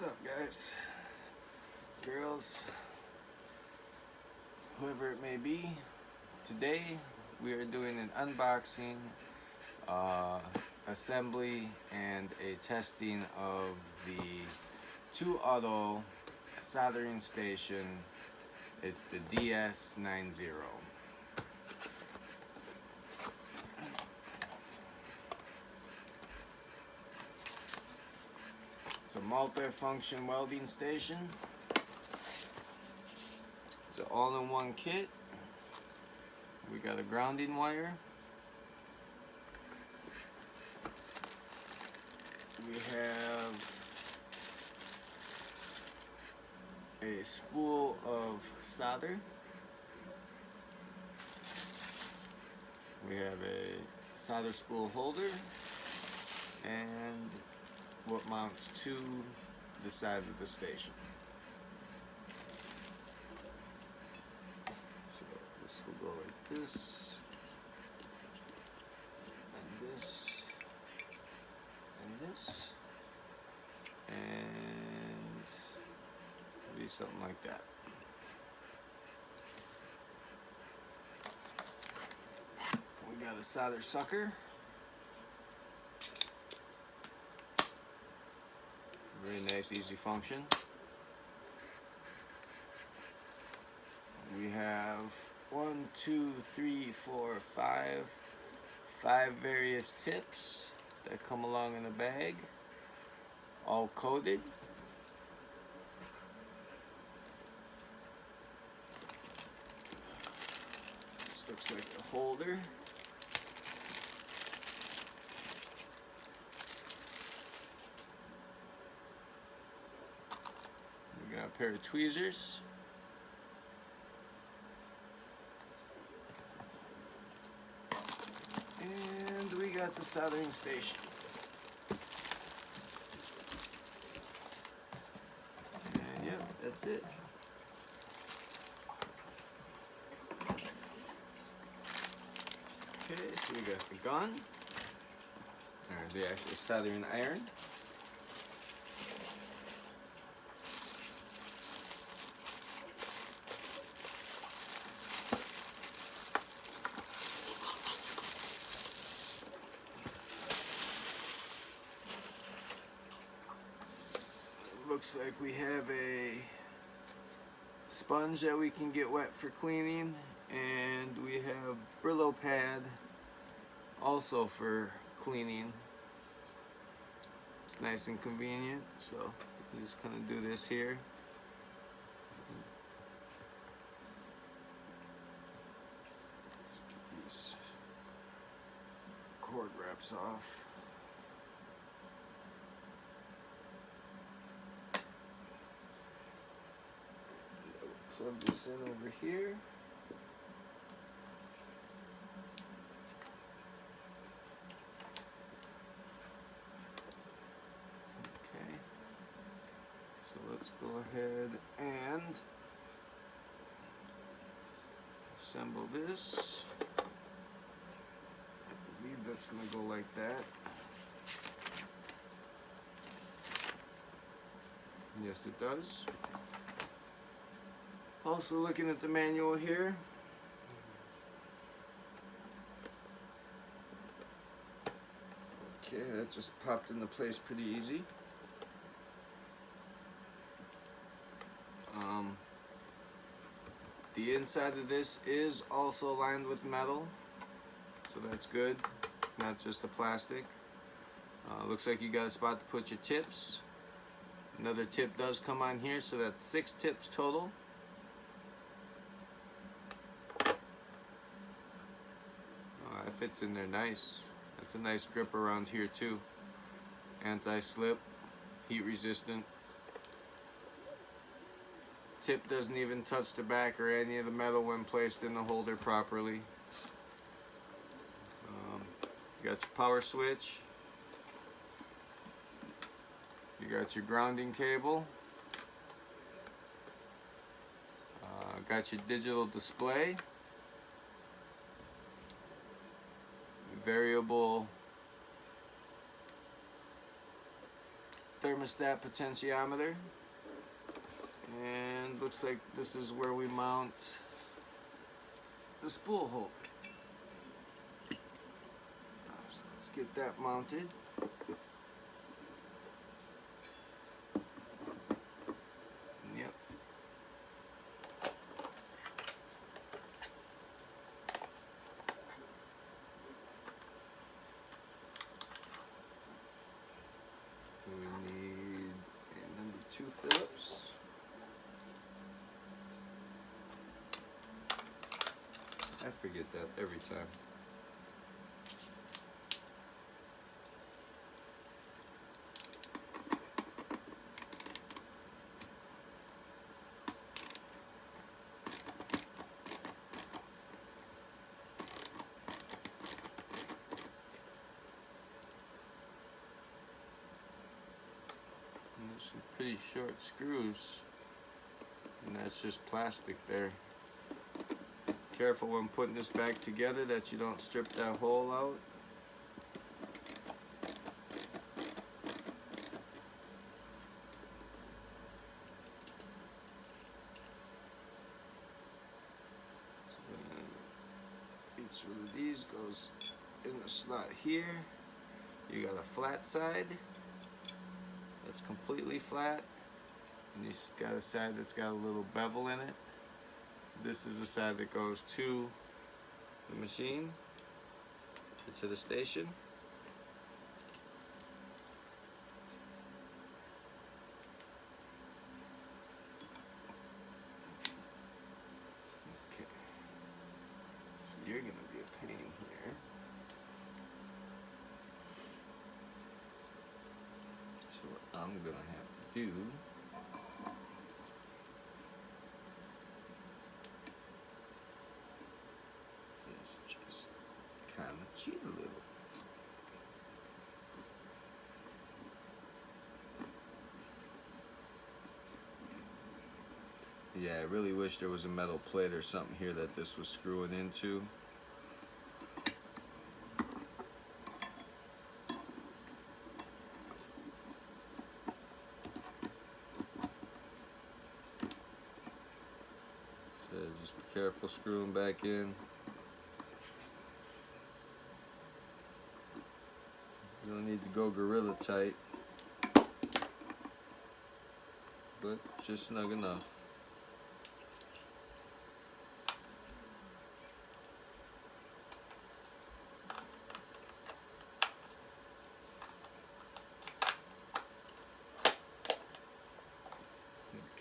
What's up, guys, girls, whoever it may be? Today we are doing an unboxing, assembly, and a testing of the ToAuto soldering station. It's the DS90. It's a multi-function welding station. It's an all-in-one kit. We got a grounding wire. We have a spool of solder. We have a solder spool holder and what mounts to the side of the station. So this will go like this, and this, and this, and it'll be something like that. We got a solder sucker. Very nice, easy function. We have 1, 2, 3, 4, 5 various tips that come along in a bag, all coated. This looks like a holder. We got a pair of tweezers. And we got the soldering station. And yep, that's it. Okay, so we got the gun, or the actual soldering iron. Looks like we have a sponge that we can get wet for cleaning, and we have Brillo pad also for cleaning. It's nice and convenient, so you just kind of do this here. Let's get these cord wraps off. Plug this in over here. Okay, so let's go ahead and assemble this. I believe that's going to go like that. Yes, it does. Also looking at the manual here. Okay, that just popped into place pretty easy. The inside of this is also lined with metal, so that's good, not just the plastic. Looks like you got a spot to put your tips. Another tip does come on here, so that's 6 tips total. It fits in there nice. That's a nice grip around here too. Anti-slip, heat resistant. Tip doesn't even touch the back or any of the metal when placed in the holder properly. You got your power switch. You got your grounding cable. Got your digital display. Variable thermostat potentiometer, and looks like this is where we mount the spool holder. So let's get that mounted. Yep. We need a number 2 Phillips. I forget that every time. And there's some pretty short screws, and that's just plastic there. Careful when putting this back together that you don't strip that hole out. So then each one of these goes in the slot here. You got a flat side that's completely flat, and you got a side that's got a little bevel in it. This is the side that goes to the machine, or to the station. Okay, so you're gonna be a pain here. So what I'm gonna have to do just kind of cheat a little. Yeah, I really wish there was a metal plate or something here that this was screwing into. So just be careful screwing back in. You don't need to go gorilla tight, but just snug enough.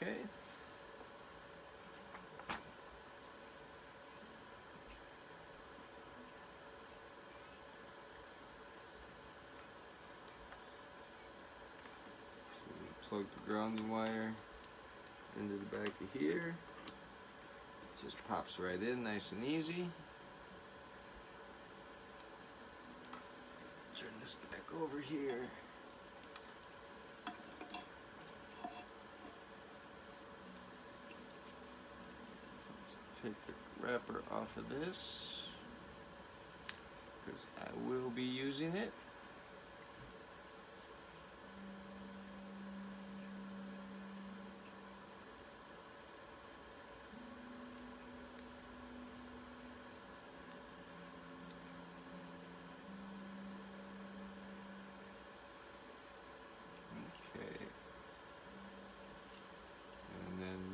Okay. Plug the grounding wire into the back of here. It just pops right in nice and easy. Turn this back over here. Let's take the wrapper off of this, because I will be using it.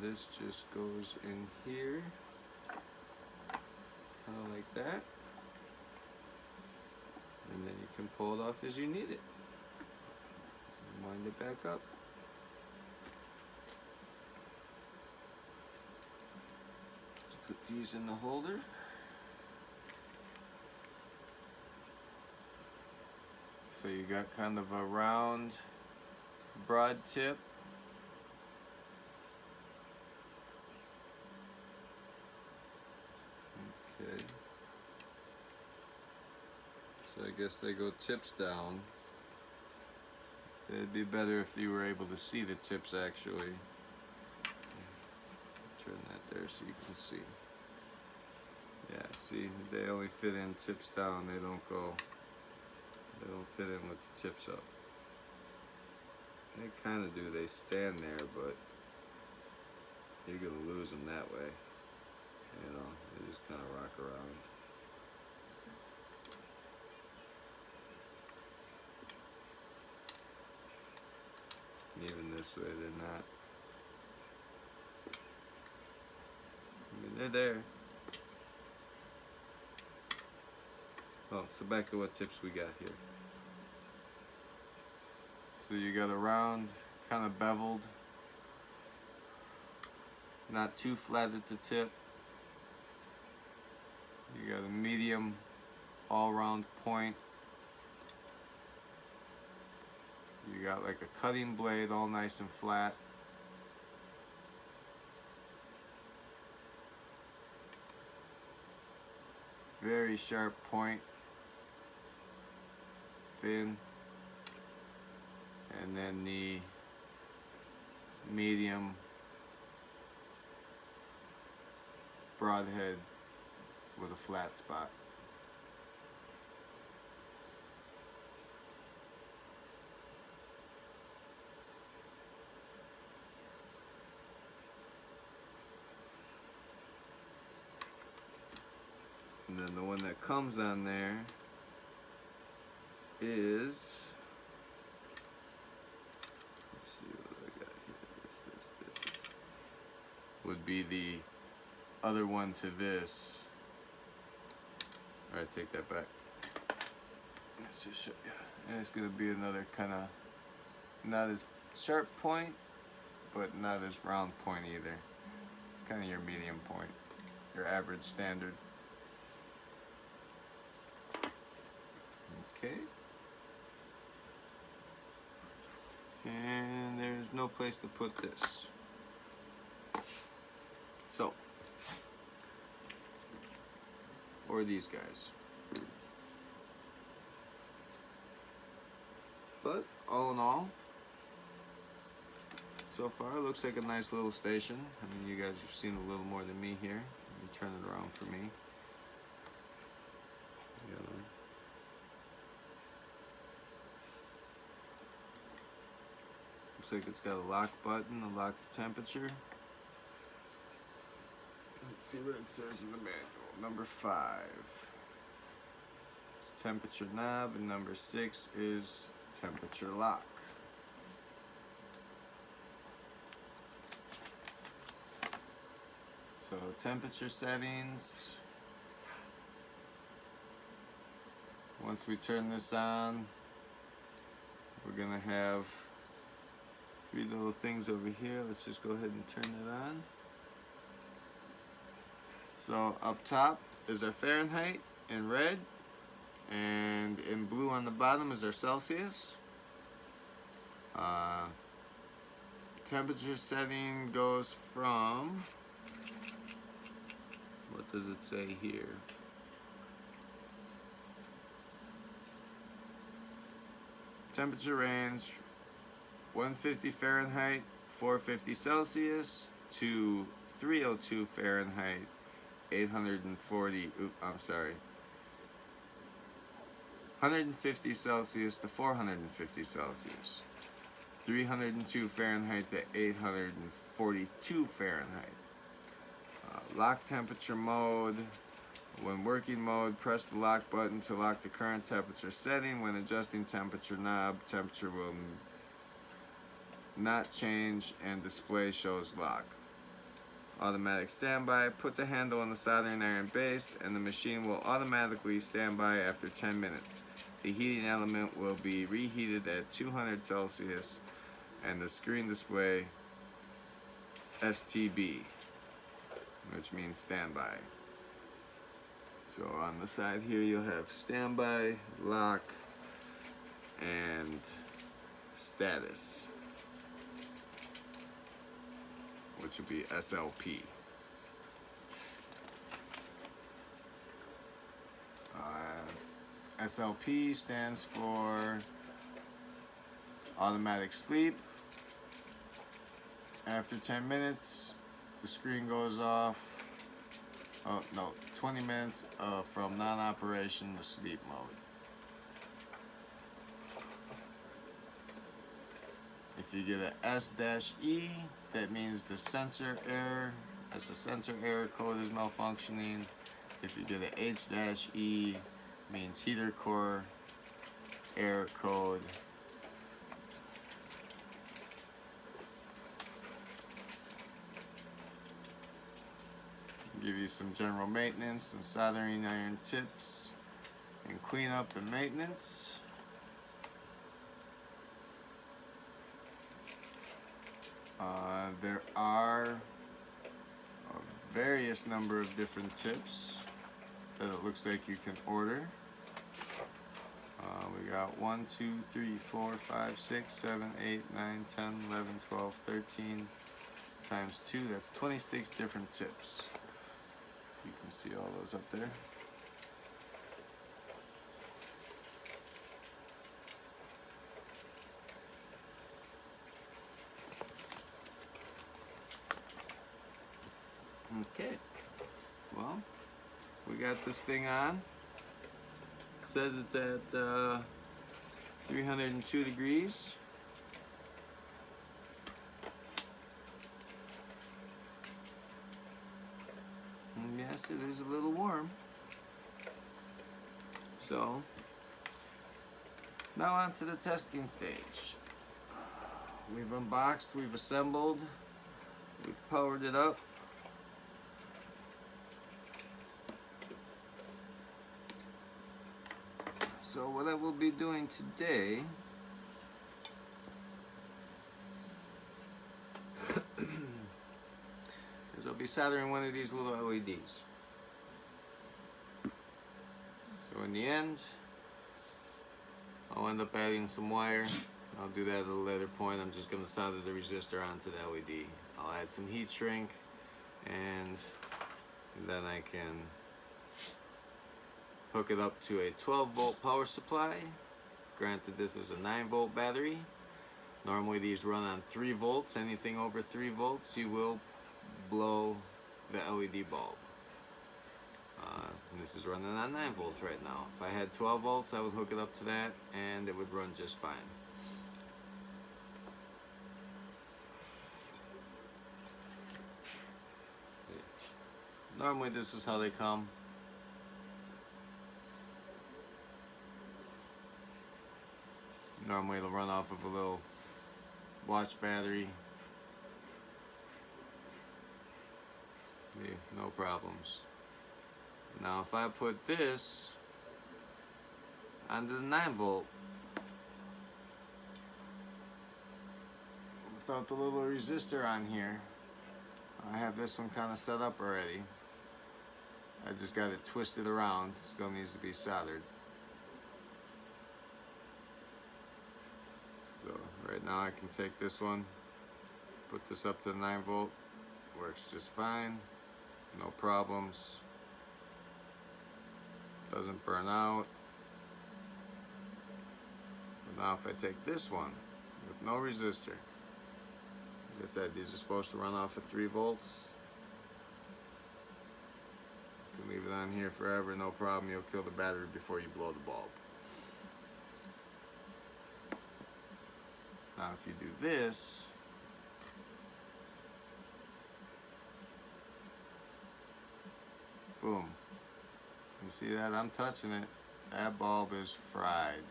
This just goes in here, kind of like that, and then you can pull it off as you need it. Wind it back up. Let's put these in the holder. So you got kind of a round, broad tip. Okay. So I guess they go tips down. It'd be better if you were able to see the tips actually. Turn that there so you can see. Yeah, see, they only fit in tips down. They don't fit in with the tips up. They kind of do. They stand there, but you're gonna lose them that way. You know, they just kind of rock around. And even this way, they're not. I mean, they're there. Oh, so back to what tips we got here. So you got a round, kind of beveled, not too flat at the tip. You got a medium all-round point. You got like a cutting blade, all nice and flat. Very sharp point, thin, and then the medium broadhead with a flat spot. And then the one that comes on there is, let's see what I got here, this would be the other one to this. Alright, take that back. Let's just show you. And it's going to be another kind of, not as sharp point, but not as round point either. It's kind of your medium point, your average standard. Okay. And there's no place to put this. So, or these guys. But all in all, so far it looks like a nice little station. I mean, you guys have seen a little more than me here. Let me turn it around for me. Looks like it's got a lock button to lock the temperature. Let's see what it says in the manual. Number 5 is temperature knob, and number 6 is temperature lock. So temperature settings. Once we turn this on, we're gonna have 3 little things over here. Let's just go ahead and turn it on. So up top is our Fahrenheit in red, and in blue on the bottom is our Celsius. Temperature setting goes from, what does it say here? Temperature range 150 Fahrenheit, 450 Celsius to 302 Fahrenheit, 150 Celsius to 450 Celsius, 302 Fahrenheit to 842 Fahrenheit. Lock temperature mode. When working mode, press the lock button to lock the current temperature setting. When adjusting temperature knob, temperature will not change and display shows lock. Automatic standby. Put the handle on the soldering iron base and the machine will automatically stand by after 10 minutes. The heating element will be reheated at 200 Celsius and the screen display STB, which means standby. So on the side here you'll have standby, lock, and status, which will be SLP. SLP stands for automatic sleep. After 10 minutes, the screen goes off. Oh no, 20 minutes from non-operation to sleep mode. If If you get an S-E, that means the sensor error. As the sensor error code is malfunctioning. If you get an H-E, means heater core error code. Give you some general maintenance, some soldering iron tips, and cleanup and maintenance. There are a various number of different tips that it looks like you can order. We got 1, 2, 3, 4, 5, 6, 7, 8, 9, 10, 11, 12, 13 times 2. That's 26 different tips. You can see all those up there. Okay, well, we got this thing on. It says it's at 302 degrees. And yes, it is a little warm. So, now on to the testing stage. We've unboxed, we've assembled, we've powered it up. So what I will be doing today is I'll be soldering one of these little LEDs. So in the end, I'll end up adding some wire. I'll do that at a later point. I'm just going to solder the resistor onto the LED. I'll add some heat shrink, and then I can hook it up to a 12-volt power supply. Granted, this is a 9-volt battery. Normally these run on 3 volts. Anything over 3 volts, you will blow the LED bulb. This is running on 9 volts right now. If I had 12 volts, I would hook it up to that and it would run just fine. Normally this is how they come. Normally it'll run off of a little watch battery. Yeah, no problems. Now if I put this onto the 9-volt without the little resistor on here, I have this one kind of set up already. I just got it twisted around. It still needs to be soldered. So right now I can take this one, put this up to 9-volt, works just fine, no problems, doesn't burn out. But now if I take this one with no resistor, like I said, these are supposed to run off of 3 volts. You can leave it on here forever, no problem. You'll kill the battery before you blow the bulb. Now if you do this, boom. You see that? I'm touching it. That bulb is fried.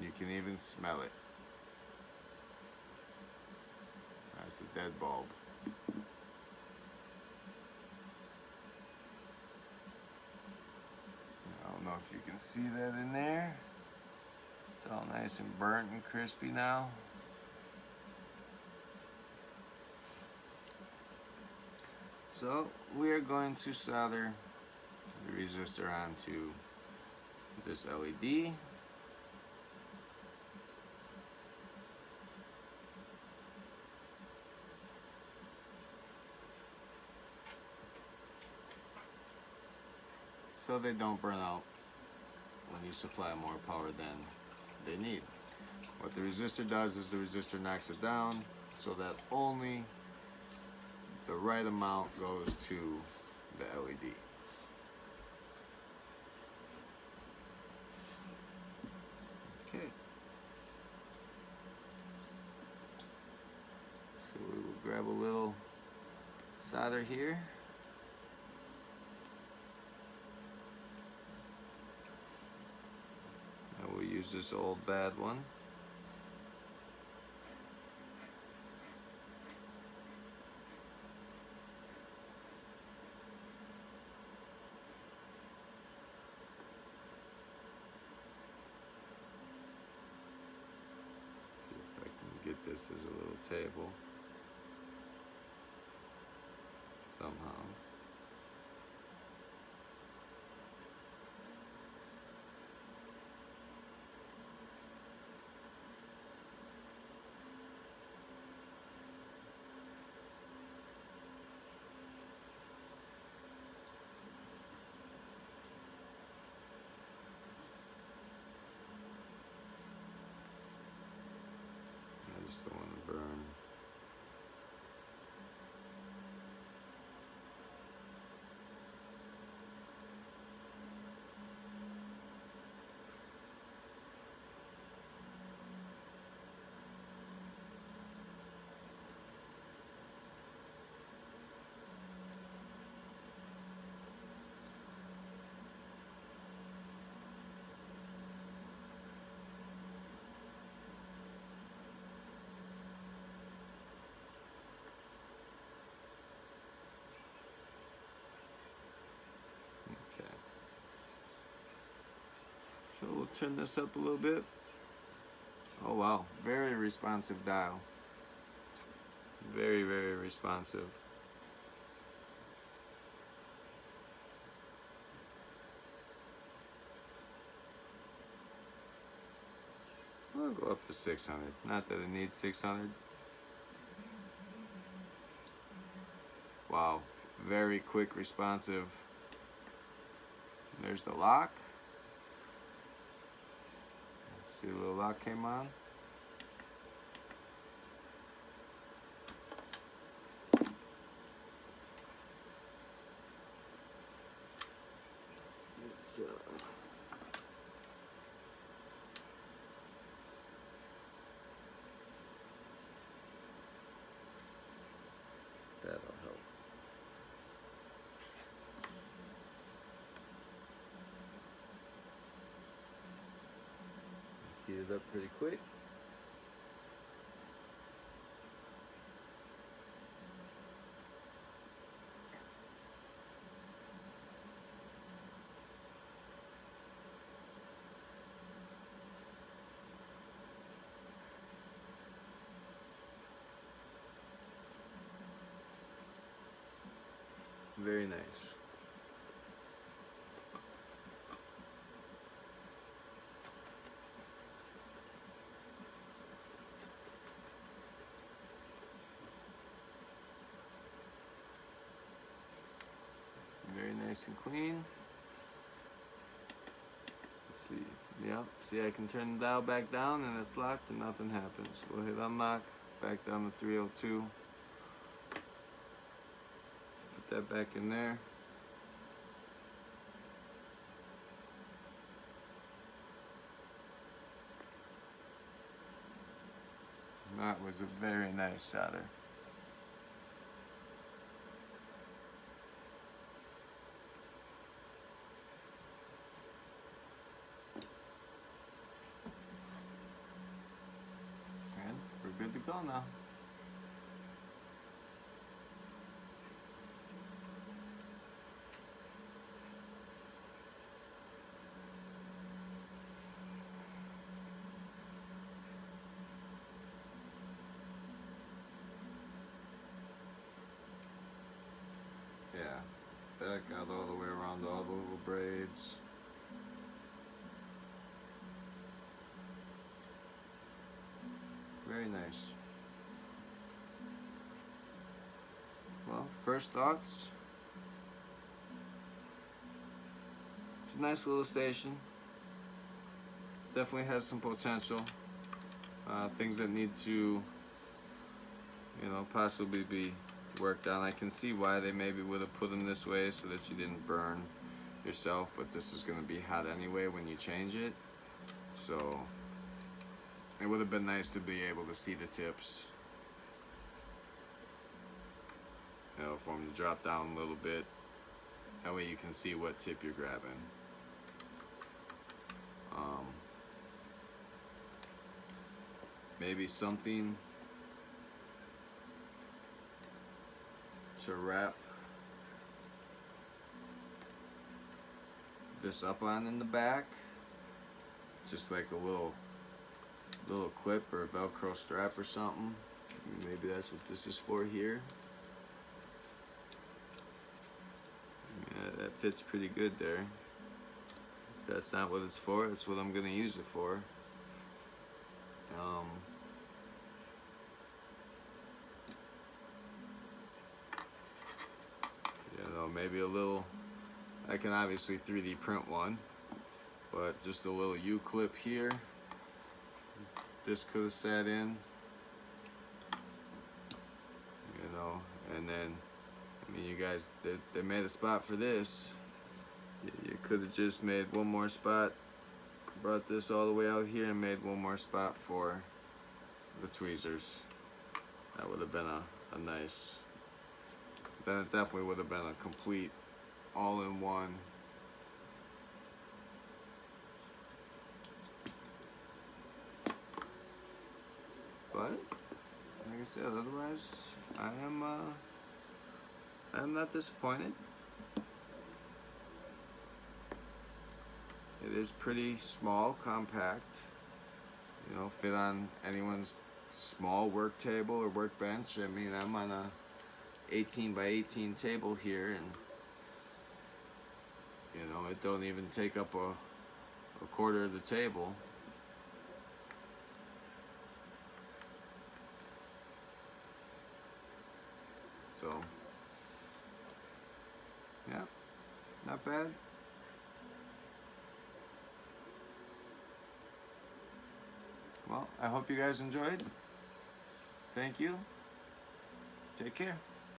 You can even smell it. That's a dead bulb. I don't know if you can see that in there. It's all nice and burnt and crispy now. So we are going to solder the resistor onto this LED. So they don't burn out when you supply more power than they need. What the resistor does is the resistor knocks it down so that only the right amount goes to the LED. grab a little solder here. And we'll use this old bad one. See if I can get this as a little table somehow. I just don't want to burn. Okay. So we'll turn this up a little bit. Oh wow, very responsive dial. Very, very responsive. I'll go up to 600. Not that it needs 600. Wow, very quick, responsive. There's the lock. See, the little lock came on. That'll help. Heat it up pretty quick. Very nice. Very nice and clean. Let's see. Yep. See, I can turn the dial back down and it's locked and nothing happens. We'll hit unlock, back down to 302. Put that back in there. That was a very nice solder. And we're good to go now. Yeah, that got all the way around all the little braids. Very nice. Well, first thoughts. It's a nice little station. Definitely has some potential. Things that need to, possibly be worked on. I can see why they maybe would have put them this way so that you didn't burn yourself, but this is going to be hot anyway when you change it. So it would have been nice to be able to see the tips. you know, for them to drop down a little bit. That way you can see what tip you're grabbing. Maybe something to wrap this up on in the back, just like a little clip or a Velcro strap or something. Maybe that's what this is for here. Yeah, that fits pretty good there. If that's not what it's for, that's what I'm gonna use it for. You know, maybe a little, I can obviously 3D print one, but just a little U-clip here. This could have sat in, you know, and then, I mean, you guys, they made a spot for this. You could have just made one more spot, brought this all the way out here and made one more spot for the tweezers. That would have been a nice, then it definitely would have been a complete all-in-one. But like I said, otherwise I am not disappointed. It is pretty small, compact. You know, fit on anyone's small work table or workbench. I mean, I'm on a 18 by 18 table here, and you know, it don't even take up a quarter of the table. So, yeah, not bad. Well, I hope you guys enjoyed. Thank you. Take care.